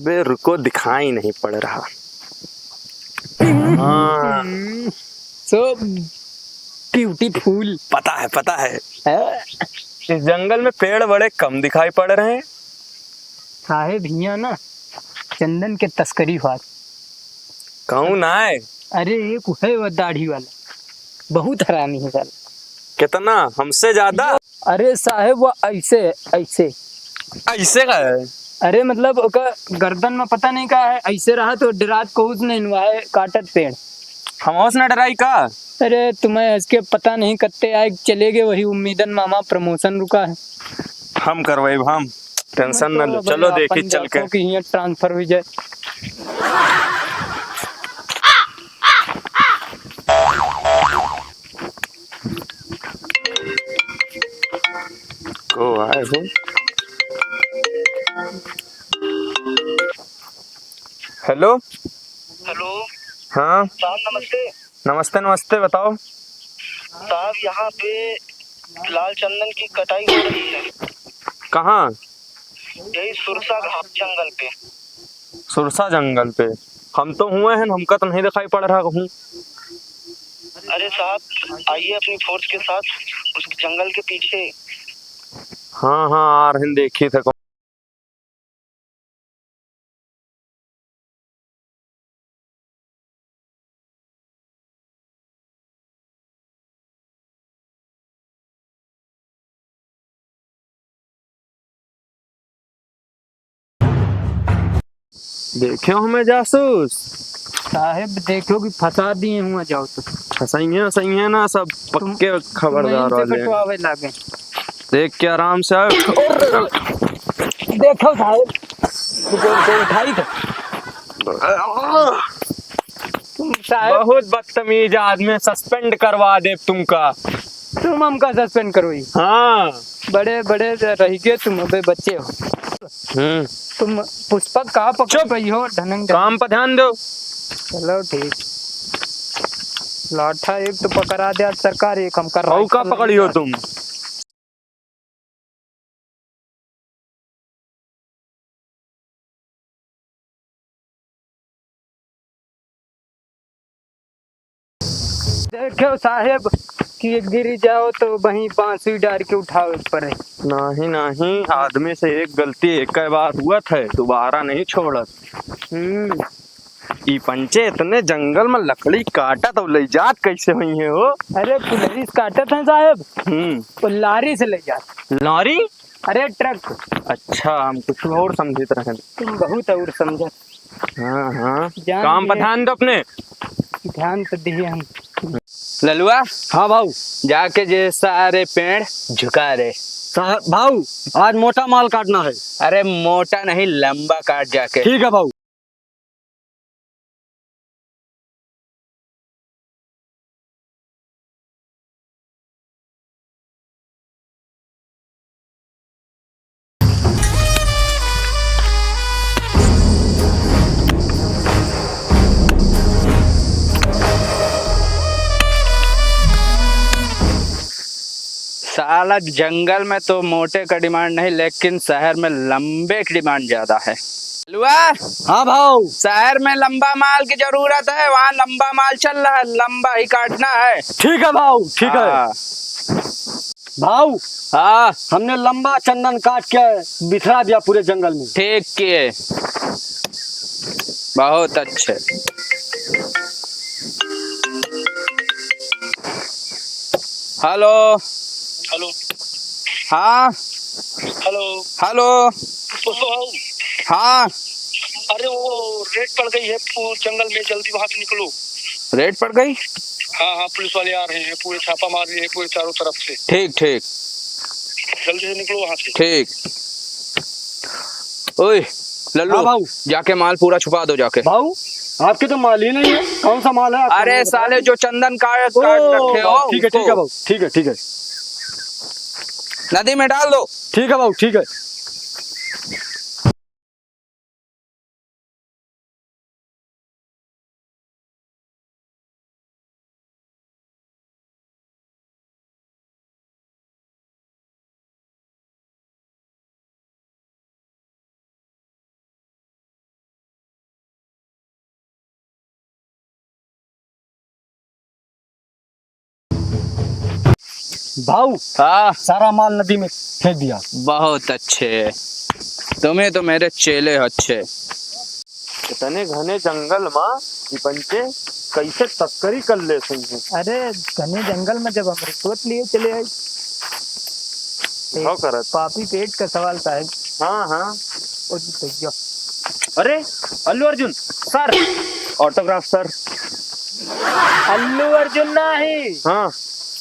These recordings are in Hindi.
अबे रुको, दिखाई नहीं पड़ रहा। हाँ, सो ब्यूटीफुल। पता है पता है। इस जंगल में पेड़ बड़े कम दिखाई पड़ रहे हैं। साहेब हिया ना चंदन के तस्करी हुआ। कौन आए? अरे एक है वो दाढ़ी वाला, बहुत हरामी है साला। कितना? हमसे ज्यादा? अरे साहेब वो ऐसे ऐसे ऐसे का है? अरे मतलब ओका गर्दन में पता नहीं का है, ऐसे रहा तो डरात को उसने है काटत पेड़। हम न डराई का? अरे तुम्हें इसके पता नहीं कत्ते आए चले गए, वही उम्मीदन मामा प्रमोशन रुका है। हम करवाए, हम टेंशन न लो, चलो देखी चल के। कि यहाँ ट्रांसफर हो जाए। को आए हो? हेलो हेलो हाँ साहब, नमस्ते। नमस्ते नमस्ते, बताओ। साहब यहाँ पे लाल चंदन की कटाई हो रही है। कहाँ? यही सुरसा घाट जंगल पे। सुरसा जंगल पे? हम तो हुए हैं, हमका तो नहीं दिखाई पड़ रहा कहूँ। अरे साहब आइए अपनी फोर्स के साथ उस जंगल के पीछे। हाँ हाँ, आ रहे हैं, देखी थे। देखे हो हमें जासूस? साहेब देखो कि फंसा दिए हुआ, जाओ तो सही है ना, सब पक्के खबरदार वाले। कटवावे लागे। देख के आराम से आओ। देखो साहेब तो उठाई थे तुम साहेब। बहुत बदतमीज आदमी, सस्पेंड करवा दे तुमका। तुम हमका सस्पेंड करो ही। हाँ। बड़े बड़े रह गए तुम, अबे बच्चे हो। तुम पुष्पक कहाँ पकड़ गई हो? ढनंग काम पर ध्यान दो। चलो ठीक। लाठा एक तो पकड़ा दिया सरकार, एक हम कर रहा का पकड़ी हो तुम? देखो साहेब कि गिर जाओ तो वहीं बांसुरी डाल के उठाओ ऊपर। नहीं नहीं, आदमी से एक गलती एक बार हुआ था, दोबारा नहीं छोड़त। ई पंचे इतने जंगल में लकड़ी काटा तो ले जात कैसे हुई है हो? अरे पुलिस काटत है साहेब। तो लारी से ले जात। लॉरी? अरे ट्रक। अच्छा, हम कुछ और समझित रहे। तुम बहुत और समझो। हाँ हाँ, जान काम पर दिए। ध्यान दो अपने। ध्यान तो दिए हम। ललुआ, हाँ भाऊ। जाके जे सारे पेड़ झुका रहे। भाऊ आज मोटा माल काटना है। अरे मोटा नहीं, लंबा काट जाके। ठीक है भाऊ। साला जंगल में तो मोटे का डिमांड नहीं, लेकिन शहर में लंबे की डिमांड ज्यादा है। लुआ, हाँ भाऊ। शहर में लंबा माल की जरूरत है, वहाँ लंबा माल चल रहा है, लंबा ही काटना है। ठीक है भाऊ, ठीक है भाऊ। हाँ, हमने लंबा चंदन काट के बिखरा दिया पूरे जंगल में। ठीक किए, बहुत अच्छे। हेलो हेलो हाँ हेलो हेलो भाऊ। हाँ, अरे वो रेड पड़ गई है जंगल में, जल्दी वहाँ से निकलो। रेड पड़ गई? हाँ हाँ, पुलिस वाले आ रहे हैं, पूरे छापा मार रहे हैं पूरे चारों तरफ से। ठीक ठीक जल्दी से निकलो वहाँ से। ठीक। ओए लल्लू, हाँ भाऊ। जाके माल पूरा छुपा दो जाके। भाऊ आपके तो माल ही नहीं है, कौन सा माल है? अरे साले जो चंदन काट रखे हो, ठीक है ठीक है भाऊ, ठीक है ठीक है। नदी में डाल दो। ठीक है भाऊ, ठीक है। भाऊ हाँ, सारा माल नदी में फेंक दिया। बहुत अच्छे, तुम्हें तो मेरे चेले हो अच्छे। इतने घने जंगल में ई पंचे कैसे तस्करी कर ले सुन। अरे घने जंगल में जब हम रिश्वत लिए चले आए, हाँ करत। पापी पेट का सवाल साहब। हाँ हाँ। ओ जी भैया, अरे Allu Arjun sir, autograph sir. Allu Arjun ना है, हाँ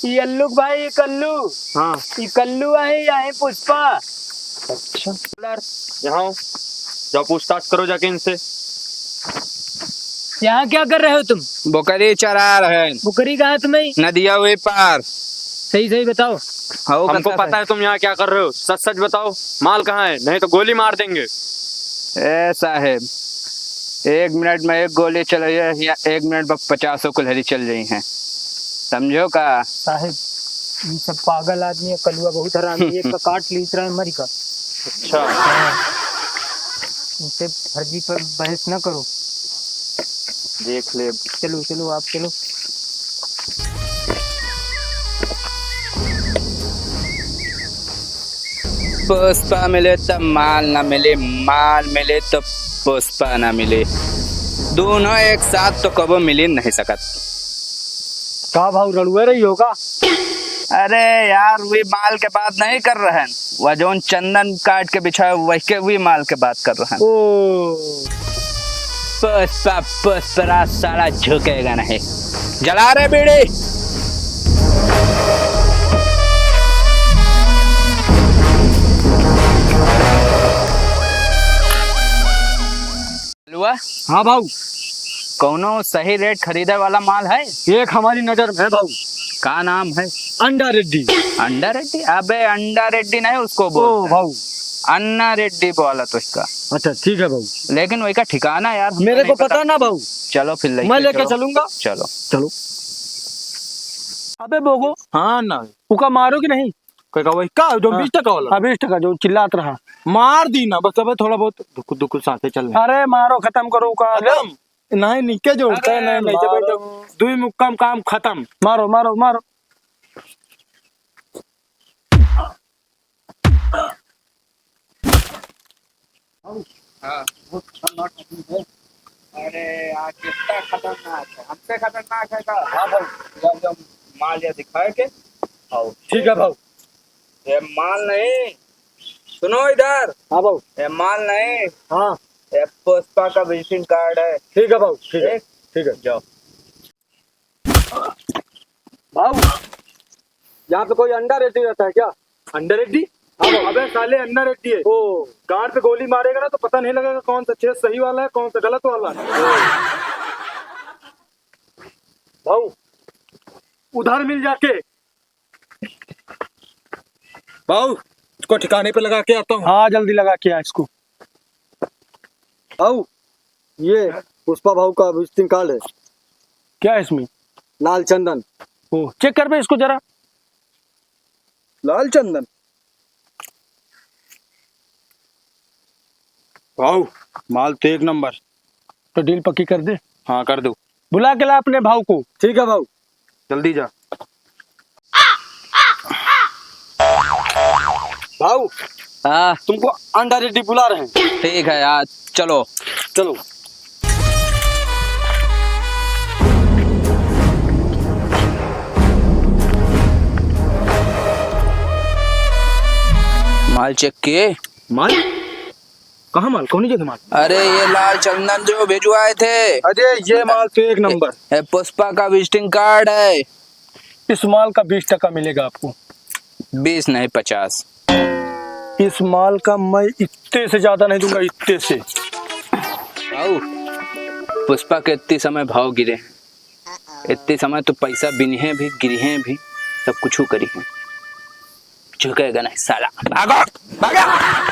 ये अल्लू भाई, ये कल्लू, हाँ। ये कल्लू है, या है पुष्पा। अच्छा यहाँ आओ। जाओ पूछताछ करो जाके इनसे। यहाँ क्या कर रहे हो तुम? बकरी चरा रहे हैं, बुकरी कहाँ तुम्हें? नदिया हुई पार। सही सही बताओ। हाउ हमको करता पता है तुम यहाँ क्या कर रहे हो, सच सच बताओ। माल कहाँ है, नहीं तो गोली मार देंगे। ए साहेब, 1 मिनट में 1 गोली चल रही है या 1 मिनट में 50 कुल्हड़ी चल रही हैं, समझो का। साहिब, ये सब पागल आदमी है, कलुआ बहुत हरामी है, एक का काट ली तरह मरी का। अच्छा इनसे फर्जी पर बहस न करो। देख ले। चलो चलो आप चलो। पुष्पा मिले तो माल ना मिले, माल मिले तो पुष्पा ना मिले, दोनों एक साथ तो कबो मिल ही नहीं सकत। का भाऊ रड़ुए रही होगा। अरे यार, वे माल के बात नहीं कर रहे हैं, वह जो चंदन काट के बिछाए वही के वी माल के बात कर रहे हैं। ओ पुष्पा पुष्परा साला झुकेगा नहीं। जला रहे बीड़ी। लुआ, हाँ भाऊ, कौनो सही रेट खरीदे वाला माल है? एक हमारी नजर में है भाऊ। का नाम है? अंडा रेड्डी। अंडा रेड्डी? अबे अंडा रेड्डी नहीं उसको ओ बोल, भाऊ, अन्ना रेड्डी बोला तो इसका। अच्छा ठीक है भाऊ, लेकिन वही का ठिकाना यार हमको मेरे नहीं को पता ना भाऊ। चलो फिर मैं लेके चलूंगा। चलो। चलो। अबे बोगो, हाँ ना उका मारो कि नहीं? कोई का वही का जो 20 टका वाला 20 टका जो चिल्लात रहा, मार दी ना बस। अब थोड़ा बहुत दुख दुख सांसे चल रहे अरे मारो, खत्म करो उका। नहीं नीचे जोड़ता है, अरे नहीं नहीं मारो। बैठो, दुई मुक्काम काम खत्म। मारो मारो मारो। अरे यार कितना खतरनाक है, हमसे खतरनाक है का। हाँ भाई, जब माल या दिखाए के ठीक है भाऊ। ये माल नहीं, सुनो इधर। हाँ भाऊ। ये माल नहीं, हाँ ये पुष्पा का विजिटिंग कार्ड है। ठीक है भाऊ, ठीक है ठीक है। जाओ। भाऊ, यहाँ पे कोई अंडा रेड्डी रहता है क्या? अंडा रेड्डी? हाँ भाऊ। अबे साले अंडा रेड्डी है। ओ गांड पे गोली मारेगा ना तो पता नहीं लगेगा कौन सा चेस सही वाला है कौन सा गलत वाला है। भाऊ, उधर मिल जाके। भाऊ इसको ठिकाने पे लगा के आता हूँ। हाँ जल्दी लगा के आ इसको। भाऊ, ये पुष्पा भाऊ का विजिटिंग कार्ड है, क्या है इसमें? लाल चंदन। ओ चेक कर बे इसको जरा। लाल चंदन? भाऊ माल तो 1 नंबर। तो डील पक्की कर दे। हाँ कर दो। बुला के ला अपने भाव को। ठीक है भाऊ। जल्दी जा। भाऊ, हाँ तुमको अंडा रेड्डी बुला रहे हैं। ठीक है यार, चलो। चलो। माल चेक किए? माल कहाँ माल कौन जगह माल? अरे ये लाल चंदन जो भिजवाए थे, अरे ये माल तो 1 नंबर। ये पुष्पा का विजिटिंग कार्ड है। इस माल का 20 टका मिलेगा आपको। 20 नहीं 50। इस माल का मैं इतने से ज्यादा नहीं दूंगा, इतने से। भाऊ, पुष्पा के इतने समय भाव गिरे, इतने समय तो पैसा बिने भी गिरे भी, सब कुछ करी है, झुकेगा नहीं साला। भागो भागो।